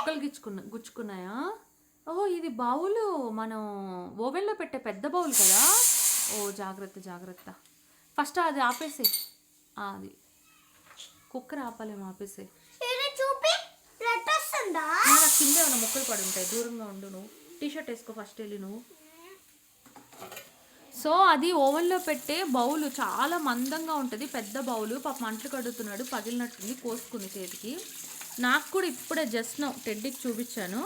ముక్కలు గుచ్చుకున్నాయా? ఓహో, ఇది బౌలు మనం ఓవెన్లో పెట్టే పెద్ద బౌల్ కదా. ఓ జాగ్రత్త జాగ్రత్త. ఫస్ట్ అది ఆపేసే, అది కుక్కర్ ఆపాలేమో, ఆపేసే. కింద ఏమైనా ముక్కలు పడి ఉంటాయి, దూరంగా ఉండు. నువ్వు టీషర్ట్ వేసుకో ఫస్ట్ వెళ్ళి నువ్వు. సో అది ఓవెన్లో పెట్టే బౌలు చాలా మందంగా ఉంటుంది, పెద్ద బౌలు. పాప మంటలు కడుగుతున్నాడు, పగిలినట్టుంది, కోసుకుంది చేతికి. నాకు కూడా ఇప్పుడే జస్ట్ టెడ్డీకి చూపించాను.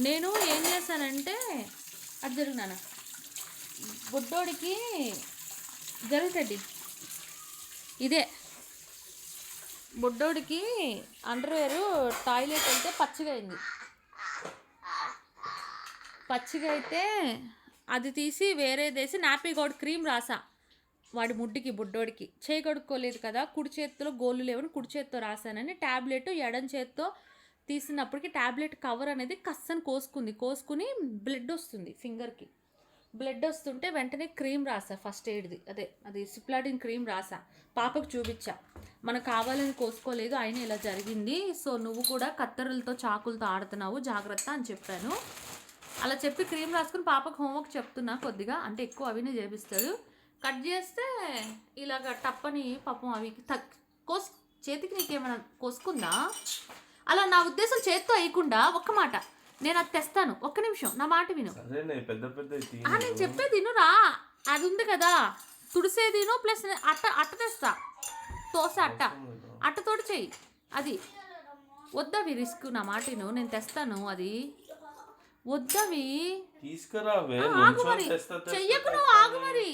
నేను ఏం చేశానంటే, అది జరిగినాను బుడ్డోడికి జరుగుతుంది. ఇదే బుడ్డోడికి అండర్వేరు టాయిలెట్ అయితే పచ్చిగా అయింది. పచ్చిగా అయితే అది తీసి వేరేదేసి నాపీగౌడ్ క్రీమ్ రాసా వాడి ముడ్డికి. బుడ్డోడికి చేయి కడుక్కోలేదు కదా, కుడి చేతిలో గోళ్ళు లేవని కుడి చేతితో రాశానని ట్యాబ్లెట్ ఎడం చేతితో తీసినప్పటికి ట్యాబ్లెట్ కవర్ అనేది కස්සని కోసుకుని బ్లడ్ వస్తుంది ఫింగర్కి. బ్లడ్ వస్తుంటే వెంటనే క్రీమ్ రాసా, ఫస్ట్ ఎయిడ్ది అది సిప్లాడిన్ క్రీమ్ రాసా. పాపకు చూపించా, మనకు కావాలని కోసుకోలేదు, అయినా ఇలా జరిగింది. సో నువ్వు కూడా కత్తెరలతో చాకులతో ఆడుతున్నావు, జాగ్రత్త అని చెప్పాను. అలా చెప్పి క్రీమ్ రాసుకుని పాపకు హోంవర్క్ చెప్తున్నా కొద్దిగా, అంటే ఎక్కువ అవినే చేపిస్తాడు. కట్ చేస్తే ఇలాగ టప్పని పాపం అవి చేతికి నీకేమైనా కోసుకుందా? అలా నా ఉద్దేశం చేత్తో వేయకుండా ఒక్క మాట, నేను అది తెస్తాను, ఒక్క నిమిషం నా మాట విను. నేను చెప్పేది వినురా. అది ఉంది కదా తుడిసేదిను, ప్లస్ అట్ట తెస్తా, తోస అట్టతోటి చెయ్యి. అది వద్దవి రిస్క్, నా మాట విను, నేను తెస్తాను. అది వద్దవి ఆగు మరి, చెయ్యకు నువ్వు, ఆగు మరి.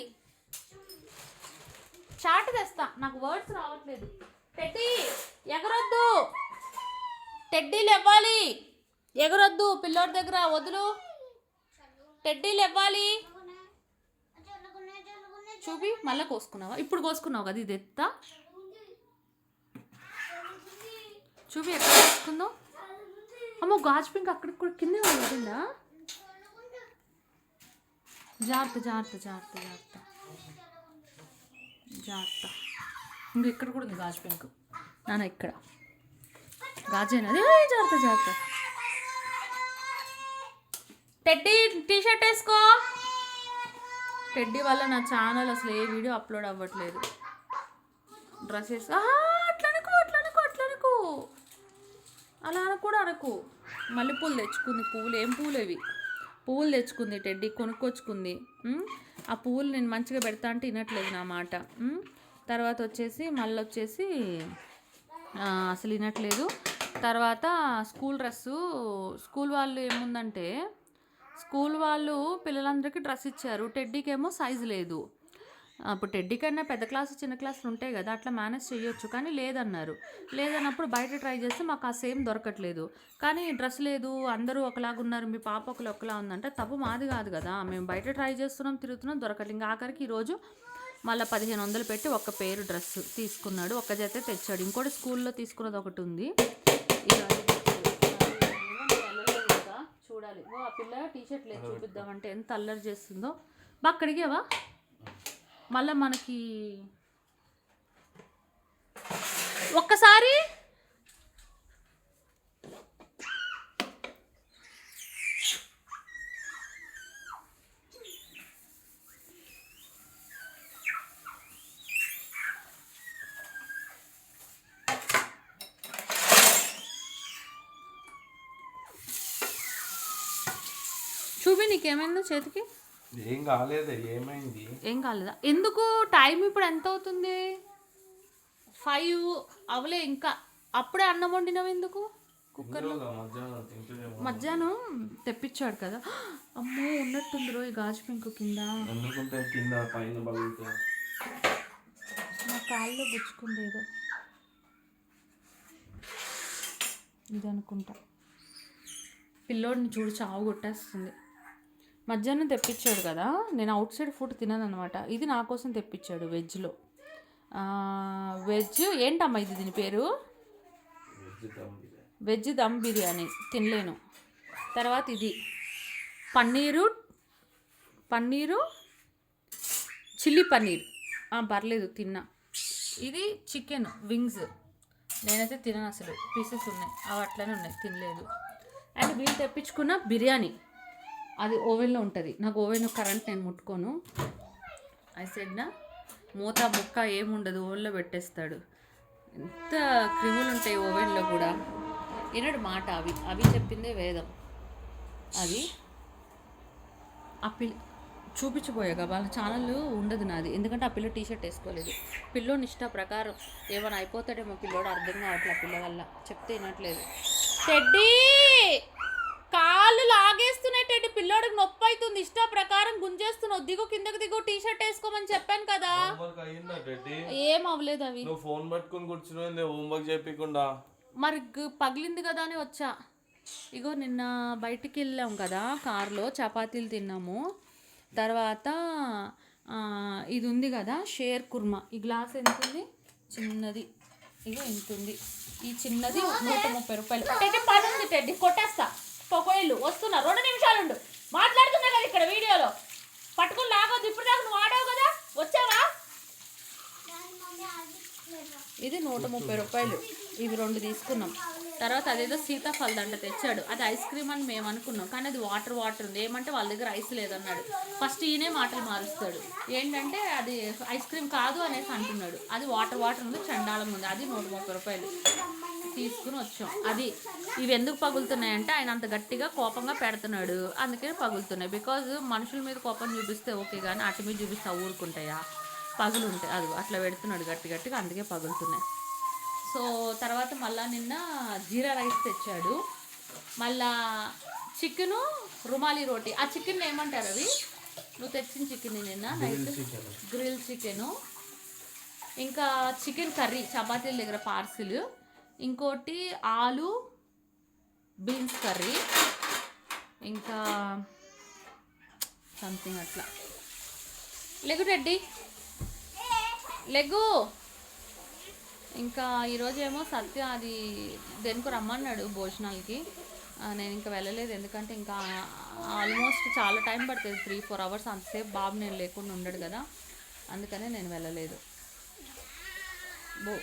చాట్ తెస్తా, నాకు వర్డ్స్ రావట్లేదు. టెడ్డీ ఎగరొద్దు, టెడ్డీలు ఇవ్వాలి, ఎగరొద్దు పిల్లోడి దగ్గర, వదులు. టెడ్డీలు ఇవ్వాలి. చూపి, మళ్ళీ కోసుకున్నావా? ఇప్పుడు కోసుకున్నావు కదా, ఇది ఎత్తా చూపి ఎక్కడ కోసుకుందో. అమ్మో, గాజు పింక్ అక్కడికి కూడా కింద వదిలిందా? జాగ్రత్త జాగ్రత్త జాగ్రత్త జాగ్రత్త జాగ్రత్త. ఇంకా ఇక్కడ కూడా ఉంది గాజు పింక్ నాన్న, ఇక్కడ గాజేనది. జాగ్రత్త జాగ్రత్త. టెడ్డీ టీషర్ట్ వేసుకో. టెడ్డీ వల్ల నా ఛానల్ అసలు ఏ వీడియో అప్లోడ్ అవ్వట్లేదు. డ్రెస్ వేసుకో. అట్లనుకో అలా అనకు. మల్లెపూలు తెచ్చుకుంది, పువ్వులు ఏం పువ్వులు అవి, పువ్వులు తెచ్చుకుంది టెడ్డీ, కొనుక్కొచ్చుకుంది. ఆ పువ్వులు నేను మంచిగా పెడతా అంటే వినట్లేదు నా మాట. తర్వాత వచ్చేసి మళ్ళీ వచ్చేసి అసలు వినట్లేదు. తర్వాత స్కూల్ డ్రెస్సు, స్కూల్ వాళ్ళు ఏముందంటే స్కూల్ వాళ్ళు పిల్లలందరికీ డ్రెస్ ఇచ్చారు, టెడ్డీకి ఏమో సైజు లేదు. అప్పుడు టెడ్డీ కన్నా పెద్ద క్లాసు చిన్న క్లాసులు ఉంటాయి కదా, అట్లా మేనేజ్ చేయొచ్చు, కానీ లేదన్నప్పుడు బయట ట్రై చేస్తే మాకు ఆ సేమ్ దొరకట్లేదు. కానీ డ్రెస్ లేదు, అందరూ ఒకలాగా ఉన్నారు, మీ పాప ఒకలా ఉందంటే తప్పు మాది కాదు కదా, మేము బయట ట్రై చేస్తున్నాం, తిరుగుతున్నాం, దొరకట్లేదు. ఇంకా ఆఖరికి ఈరోజు మళ్ళీ 1500 పెట్టి ఒక పేరు డ్రెస్ తీసుకున్నాడు, ఒక్క జత తెచ్చాడు. ఇంకోటి స్కూల్లో తీసుకున్నది ఒకటి ఉంది. చూడాలి. ఓ ఆ పిల్ల టీషర్ట్ లేదు చూపిద్దామంటే ఎంత అల్లరి చేస్తుందో. బాగా కడిగావా? మళ్ళీ మనకి ఒక్కసారి చూపి, నీకేమైందో చేతికి? ఏం కాలేదా? ఏమైంది? ఏం కాలేదా? ఎందుకు? టైం ఇప్పుడు ఎంత అవుతుంది? 5 అవలే ఇంకా. అప్పుడే అన్నం వండినావు ఎందుకు కుక్కర్లో? మధ్యాహ్నం తెప్పించాడు కదా. అమ్మో, ఉన్నట్టుంది రో ఈ గాజు పింకు కింద. నా కాళ్ళు గుచ్చుకుంది ఏదో, ఇది అనుకుంటా. పిల్లోడిని చూడు చావు కొట్టేస్తుంది. మధ్యాహ్నం తెప్పించాడు కదా, నేను అవుట్ సైడ్ ఫుడ్ తినను అనమాట. ఇది నా కోసం తెప్పించాడు వెజ్లో. వెజ్ ఏంటమ్మా ఇది, దీని పేరు వెజ్ దమ్ బిర్యానీ, తినలేను. తర్వాత ఇది పన్నీరు చిల్లీ పన్నీర్, పర్లేదు తిన్నా. ఇది చికెన్ వింగ్స్, నేనైతే తినను అసలు, పీసెస్ ఉన్నాయి అవి అట్లనే ఉన్నాయి, తినలేదు. అండ్ వీళ్ళు తెప్పించుకున్న బిర్యానీ అది ఓవెన్లో ఉంటుంది. నాకు ఓవెన్ కరెంట్ నేను ముట్టుకోను. ఐ సెడ్ నా మూత ముక్క ఏముండదు, ఓవెన్లో పెట్టేస్తాడు. ఎంత క్రిములు ఉంటాయి ఓవెన్లో కూడా. వినడు మాట. అవి చెప్పిందే వేదం. అది ఆ పిల్ల చూపించిపోయాక వాళ్ళ ఛానల్ ఉండదు నాది, ఎందుకంటే ఆ పిల్ల టీషర్ట్ వేసుకోలేదు. పిల్లోని ఇష్ట ప్రకారం ఏమైనా అయిపోతాడేమో పిల్లోడు, అర్థం కావట్లే పిల్ల వల్ల, చెప్తే వినట్లేదు. టెడ్డీ కాళ్ళు లాగేస్తున్నాయి టెడ్డీ, పిల్లోడికి నొప్పి అవుతుంది, ఇష్ట ప్రకారం గుంజేస్తున్నావు. దిగు కిందకి దిగు, టీషర్ట్ వేసుకోమని చెప్పాను కదా. ఏం అవ్వలేదు. అవి నువ్వు ఫోన్ పట్టుకుని కూర్చుని హోంవర్క్ చేయకుండా మరి పగిలింది కదా అని వచ్చా. ఇగో నిన్న బయటికి వెళ్ళాం కదా, కార్లో చపాతీలు తిన్నాము. తర్వాత ఇది ఉంది కదా షేర్ కుర్మా, ఈ గ్లాస్ ఎంత ఉంది, చిన్నది, ఇగో ఇంత ఉంది. ఈ చిన్నది 130 రూపాయలు. టెడ్డి పని ఉంది టెడ్డి, కొట్టేస్తా. పొకోయిల్లు వస్తున్నా, 2 నిమిషాలుండు, మాట్లాడుతున్నా కదా ఇక్కడ వీడియోలో. పట్టుకుని లాగొద్దు, ఇప్పుడు దాకా నువ్వు ఆడావు కదా, వచ్చావా. ఇది 130 రూపాయలు. ఇవి 2 తీసుకున్నాం. తర్వాత అదేదో సీతాఫల్ దండ తెచ్చాడు, అది ఐస్ క్రీమ్ అని మేము అనుకున్నాం, కానీ అది వాటర్ ఉంది. ఏమంటే వాళ్ళ దగ్గర ఐస్ లేదన్నాడు. ఫస్ట్ ఈయనే మాటలు మారుస్తాడు, ఏంటంటే అది ఐస్ క్రీమ్ కాదు అనేసి అంటున్నాడు. అది వాటర్ ఉంది, చండాలంగా ఉంది. అది 130 రూపాయలు తీసుకుని వచ్చాం. అది ఇవి ఎందుకు పగులుతున్నాయంటే ఆయన అంత గట్టిగా కోపంగా పెడుతున్నాడు, అందుకని పగులుతున్నాయి. బికాజ్ మనుషుల మీద కోపం చూపిస్తే ఓకే, కానీ అటు మీద చూపిస్తే ఊరుకుంటాయా, పగులు ఉంటాయి. అది అట్లా పెడుతున్నాడు గట్టిగా, అందుకే పగులుతున్నాయి. సో తర్వాత మళ్ళీ నిన్న జీరా రైస్ తెచ్చాడు, మళ్ళా చికెను రుమాలి రోటీ. ఆ చికెన్ ఏమంటారు అవి, నువ్వు తెచ్చిన చికెన్ నిన్న నైట్ గ్రిల్ చికెను, ఇంకా చికెన్ కర్రీ చపాతీల దగ్గర పార్సిల్, ఇంకోటి ఆలు బీన్స్ కర్రీ, ఇంకా సంథింగ్ అట్లా. లెగు రెడ్డి లెగు. ఇంకా ఈరోజు ఏమో సత్య అది దేనికో రమ్మన్నాడు భోజనాలకి. నేను ఇంకా వెళ్ళలేదు, ఎందుకంటే ఇంకా ఆల్మోస్ట్ చాలా టైం పడుతుంది, 3-4 అవర్స్. అంతసేపు బాబు నేను లేకుండా ఉండడు కదా, అందుకనే నేను వెళ్ళలేదు.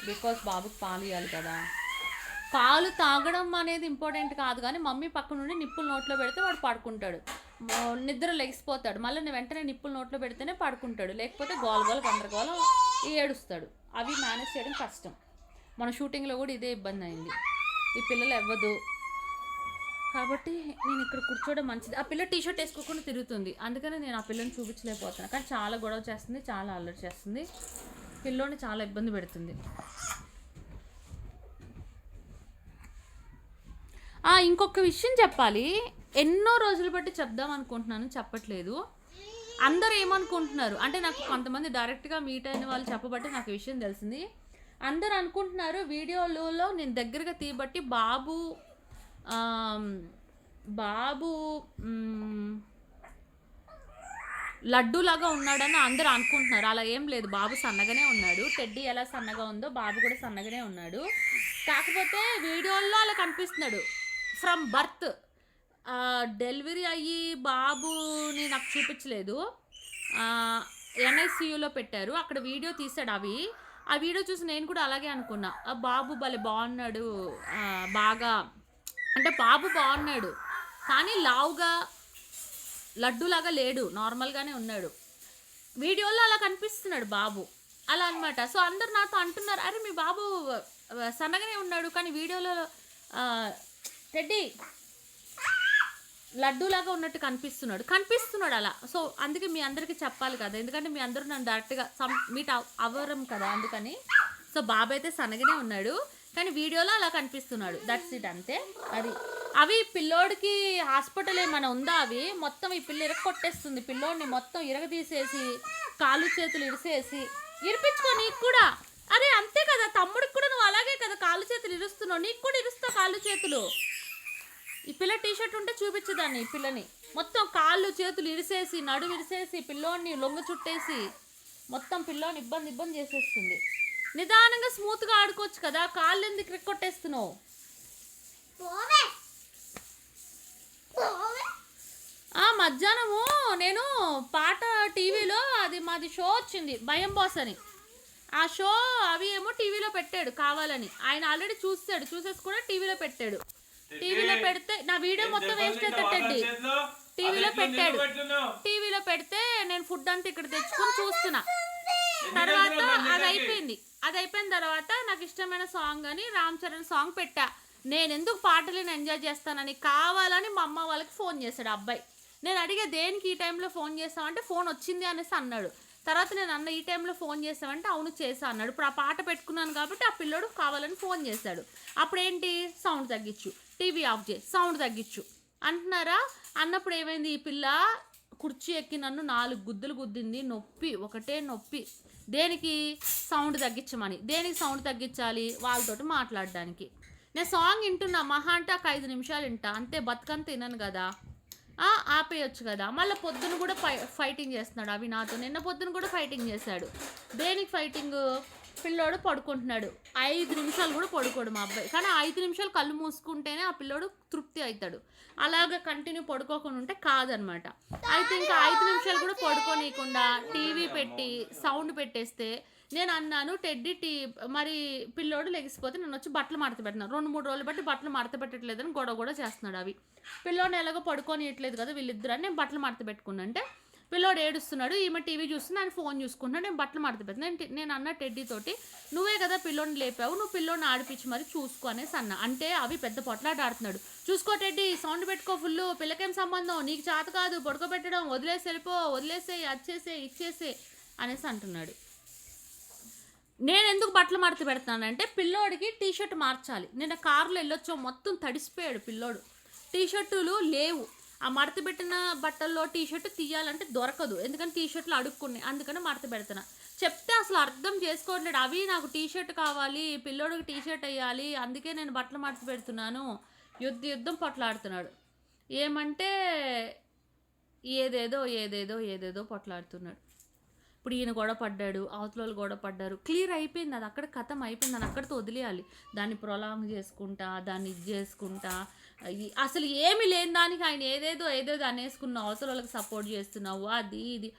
బికాస్ బాబుకి పాలు ఇవ్వాలి కదా. పాలు తాగడం అనేది ఇంపార్టెంట్ కాదు, కానీ మమ్మీ పక్క నుండి నిప్పులు నోట్లో పెడితే వాడు పడుకుంటాడు, నిద్ర లెగిసిపోతాడు. మళ్ళీ నేను వెంటనే నిప్పులు నోట్లో పెడితేనే పడుకుంటాడు, లేకపోతే గోల గందరగోళం ఏడుస్తాడు. అవి మేనేజ్ చేయడం కష్టం. మన షూటింగ్లో కూడా ఇదే ఇబ్బంది అయింది. ఈ పిల్లలు ఇవ్వదు కాబట్టి నేను ఇక్కడ కూర్చోవడం మంచిది. ఆ పిల్ల టీషర్ట్ వేసుకోకుండా తిరుగుతుంది, అందుకని నేను ఆ పిల్లని చూపించలేకపోతున్నాను. కానీ చాలా గొడవ చేస్తుంది, చాలా అల్లరి చేస్తుంది, పిల్లోని చాలా ఇబ్బంది పెడుతుంది. ఇంకొక విషయం చెప్పాలి, ఎన్నో రోజులు బట్టి చెప్దాం అనుకుంటున్నాను, చెప్పట్లేదు. అందరూ ఏమనుకుంటున్నారు అంటే, నాకు కొంతమంది డైరెక్ట్గా మీట్ అయిన వాళ్ళు చెప్పబట్టి నాకు ఈ విషయం తెలిసింది. అందరూ అనుకుంటున్నారు వీడియోలలో నేను దగ్గరగా తీయబట్టి బాబు లడ్డూలాగా ఉన్నాడని అందరూ అనుకుంటున్నారు. అలా ఏం లేదు, బాబు సన్నగానే ఉన్నాడు. టెడ్డీ ఎలా సన్నగా ఉందో బాబు కూడా సన్నగానే ఉన్నాడు. కాకపోతే వీడియోల్లో అలా కనిపిస్తున్నాడు. ఫ్రమ్ బర్త్ డెలివరీ అయ్యి బాబుని నాకు చూపించలేదు, NICUలో పెట్టారు, అక్కడ వీడియో తీసాడు. ఆ వీడియో చూసి నేను కూడా అలాగే అనుకున్నా, బాబు భలే బాగున్నాడు, బాగా అంటే బాబు బాగున్నాడు, కానీ లావుగా లడ్డూలాగా లేడు, నార్మల్గానే ఉన్నాడు. వీడియోలో అలా కనిపిస్తున్నాడు బాబు, అలా అనమాట. సో అందరు నాతో అంటున్నారు, అరే మీ బాబు సన్నగానే ఉన్నాడు, కానీ వీడియోలో టెడ్డీ లడ్డూలాగా ఉన్నట్టు కనిపిస్తున్నాడు అలా. సో అందుకే మీ అందరికీ చెప్పాలి కదా, ఎందుకంటే మీ అందరూ నన్ను డైరెక్ట్గా మీట్ అవ్వరం కదా, అందుకని. సో బాబు అయితే సన్నగానే ఉన్నాడు, కానీ వీడియోలో అలా కనిపిస్తున్నాడు, దట్స్ ఇట్, అంతే. అవి పిల్లోడికి హాస్పిటల్ ఏమైనా ఉందా, అవి మొత్తం ఈ పిల్ల కొట్టేస్తుంది, పిల్లోడిని మొత్తం ఇరగదీసేసి కాళ్ళు చేతులు ఇరిపించుకో. నీకు కూడా అరే అంతే కదా, తమ్ముడికి కూడా నువ్వు అలాగే కదా కాళ్ళు చేతులు ఇరుస్తున్నావు, నీకు కూడా ఇరుస్తావు కాళ్ళు చేతులు. ఈ పిల్ల టీషర్ట్ ఉంటే చూపించదాన్ని, ఈ పిల్లని మొత్తం కాళ్ళు చేతులు ఇరిసేసి నడుము ఇరిసేసి పిల్లోడిని లొంగ చుట్టేసి మొత్తం పిల్లోని ఇబ్బంది చేసేస్తుంది. నిదానంగా స్మూత్గా ఆడుకోవచ్చు కదా, కాళ్ళు ఎందుకు కొట్టేస్తున్నావు? మధ్యాహ్నము నేను పాట టీవీలో అది మాది షో వచ్చింది, భయం బాస్ అని. ఆ షో అవి ఏమో టీవీలో పెట్టాడు కావాలని. ఆయన ఆల్రెడీ చూసేసి కూడా టీవీలో పెట్టాడు. టీవీలో పెడితే నా వీడియో మొత్తం వేస్ట్ అవుతాడండి. టీవీలో పెడితే నేను ఫుడ్ అంతా ఇక్కడ తెచ్చుకొని చూస్తున్నా. తర్వాత అది అయిపోయిన తర్వాత నాకు ఇష్టమైన సాంగ్ అని రామ్ చరణ్ సాంగ్ పెట్టా. నేను ఎందుకు పాటలను ఎంజాయ్ చేస్తానని కావాలని మా అమ్మ వాళ్ళకి ఫోన్ చేశాడు అబ్బాయి. నేను అడిగే దేనికి ఈ టైంలో ఫోన్ చేస్తామంటే ఫోన్ వచ్చింది అనేసి అన్నాడు. తర్వాత నేను అన్న ఈ టైంలో ఫోన్ చేసామంటే అవును చేసా అన్నాడు. ఇప్పుడు ఆ పాట పెట్టుకున్నాను కాబట్టి ఆ పిల్లోడు కావాలని ఫోన్ చేశాడు. అప్పుడు ఏంటి, సౌండ్ తగ్గించు, టీవీ ఆఫ్ చేయి, సౌండ్ తగ్గించు అంటున్నారా. అన్నప్పుడు ఏమైంది, ఈ పిల్ల కుర్చీ ఎక్కి నన్ను 4 గుద్దులు గుద్దింది. నొప్పి, ఒకటే నొప్పి. దేనికి, సౌండ్ తగ్గించమని. దేనికి సౌండ్ తగ్గించాలి, వాళ్ళతోటి మాట్లాడడానికి. నేను సాంగ్ వింటున్నా, మహా అంటే ఒక 5 నిమిషాలు వింటా అంతే, బతుకంత తినను కదా, ఆపేయచ్చు కదా. మళ్ళీ పొద్దున కూడా ఫైటింగ్ చేస్తున్నాడు అవి నాతో. నిన్న పొద్దున కూడా ఫైటింగ్ చేశాడు. దేనికి ఫైటింగ్, పిల్లోడు పడుకుంటున్నాడు. 5 నిమిషాలు కూడా పడుకోడు మా అబ్బాయి. కానీ 5 నిమిషాలు కళ్ళు మూసుకుంటేనే ఆ పిల్లోడు తృప్తి అవుతాడు. అలాగే కంటిన్యూ పడుకోకుండా ఉంటే కాదనమాట. అయితే ఇంకా 5 నిమిషాలు కూడా పడుకోనీయకుండా టీవీ పెట్టి సౌండ్ పెట్టేస్తే నేను అన్నాను, టెడ్డీ మరి పిల్లోడు లెగిసిపోతే నేను వచ్చి బట్టలు మడత పెట్టినాను. 2-3 రోజులు బట్టి బట్టలు మడత పెట్టట్లేదని గొడవ కూడా చేస్తున్నాడు. అవి పిల్లోడిని ఎలాగో పడుకోనియట్లేదు కదా వీళ్ళిద్దరు అని నేను బట్టలు మడత పెట్టుకున్నా. అంటే పిల్లోడు ఏడుస్తున్నాడు, ఈమె టీవీ చూస్తున్నా, ఆయన ఫోన్ చూసుకుంటున్నాడు, నేను బట్టలు మడత పెట్టినా. నేను అన్న టెడ్డీ తోటి, నువ్వే కదా పిల్లోడిని లేపావు, నువ్వు పిల్లోడిని ఆడిపించి మరి చూసుకో అనేసి అన్న. అంటే అవి పెద్ద పొట్లాట ఆడుతున్నాడు. చూసుకో టెడ్డీ, సౌండ్ పెట్టుకో ఫుల్, పిల్లకేం సంబంధం, నీకు చేత కాదు పడుకోబెట్టడం, వదిలేసి వెళ్ళిపో, వదిలేసే, అచ్చేసే, ఇచ్చేసే అనేసి అంటున్నాడు. నేను ఎందుకు బట్టలు మడత పెడతానంటే పిల్లోడికి టీషర్ట్ మార్చాలి. నిన్న కారులో వెళ్ళొచ్చో మొత్తం తడిసిపోయాడు పిల్లోడు. టీషర్టులు లేవు. ఆ మడత పెట్టిన బట్టల్లో టీషర్ట్ తీయాలంటే దొరకదు, ఎందుకంటే టీషర్ట్లు అడుక్కున్నాయి, అందుకని మడత పెడుతున్నా. చెప్తే అసలు అర్థం చేసుకోవట్లేడు. అవి నాకు టీషర్ట్ కావాలి, పిల్లోడికి టీషర్ట్ వేయాలి, అందుకే నేను బట్టలు మడత పెడుతున్నాను, యుద్ధం పొట్లాడుతున్నాడు. ఏమంటే ఏదేదో పొట్లాడుతున్నాడు. ఇప్పుడు ఈయన గొడవ పడ్డాడు, అవతల వాళ్ళు గొడవ పడ్డారు, క్లియర్ అయిపోయింది. అది అక్కడ కథం అయిపోయింది, దాన్ని అక్కడితో వదిలేయాలి. దాన్ని ప్రొలాంగ్ చేసుకుంటా, దాన్ని ఇది చేసుకుంటా, అసలు ఏమి లేని దానికి ఆయన ఏదేదో అనేసుకున్నావు, అవతల వాళ్ళకి సపోర్ట్ చేస్తున్నావు, అది ఇది.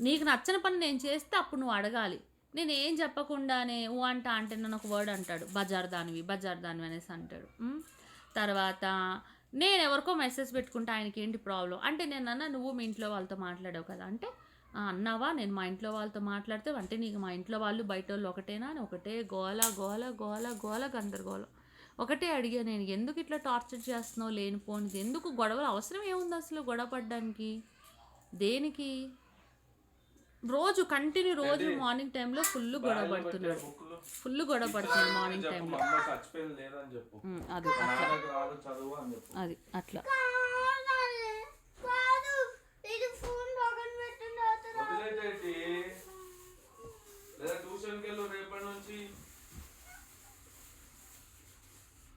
నీకు నచ్చని పని నేను చేస్తే అప్పుడు నువ్వు అడగాలి. నేను ఏం చెప్పకుండానే అంటే నన్ను ఒక వర్డ్ అంటాడు, బజార్ దానివి అనేసి అంటాడు. తర్వాత నేను ఎవరికో మెసేజ్ పెట్టుకుంటే ఆయనకి ఏంటి ప్రాబ్లం అంటే, నేను అన్నా నువ్వు మీ ఇంట్లో వాళ్ళతో మాట్లాడావు కదా అంటే, అన్నావా నేను మా ఇంట్లో వాళ్ళతో మాట్లాడితే అంటే నీకు మా ఇంట్లో వాళ్ళు బయట వాళ్ళు ఒకటేనా అని ఒకటే గోల గందరగోళం. ఒకటే అడిగా, నేను ఎందుకు ఇట్లా టార్చర్ చేస్తున్నావు లేనిపోనిది, ఎందుకు గొడవలు అవసరం ఏముంది అసలు గొడవ పడ్డానికి, దేనికి. రోజు మార్నింగ్ టైంలో ఫుల్ గొడవ పడుతున్నాడు మార్నింగ్ టైంలో. అది అట్లా